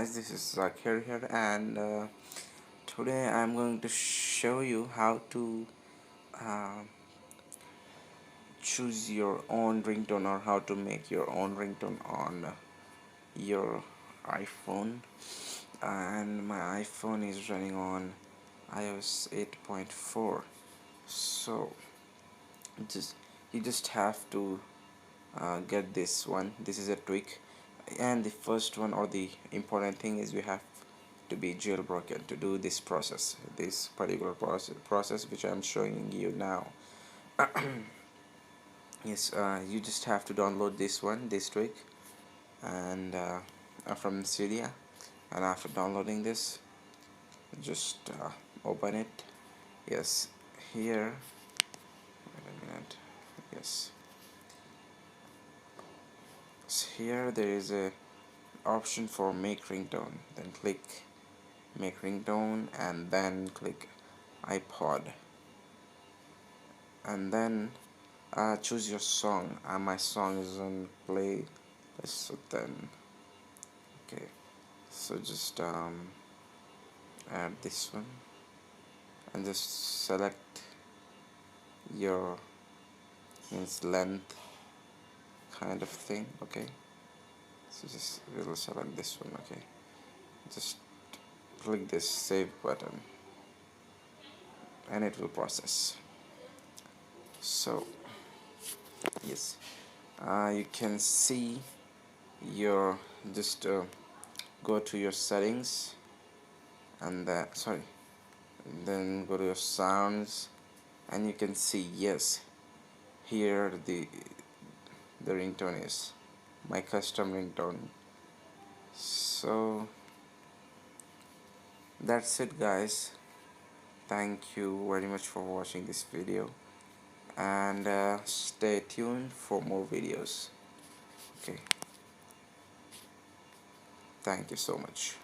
guys, this is Zakir here, and today I'm going to show you how to uh, choose your own ringtone, or how to make your own ringtone on your iPhone. And my iPhone is running on iOS 8.4, so just you just have to get this one. This is a tweak, and the first one, or the important thing, is we have to be jailbroken to do this process, this particular process which I'm showing you now. Yes, you just have to download this tweak, and from Cydia. And after downloading this, just open it. Yes, here, wait a minute. Yes, so here there is a option for make ringtone. Then click make ringtone, and then click iPod, and then choose your song. My song is on play. So then, okay, so just add this one, and just select your means length kind of thing. Okay, so just we'll select this one. Okay, just click this save button, and it will process. So yes, you can see your just go to your settings, and then go to your sounds, and you can see, yes, here the ringtone is my custom ringtone. So that's it, guys. Thank you very much for watching this video, and stay tuned for more videos. Okay, thank you so much.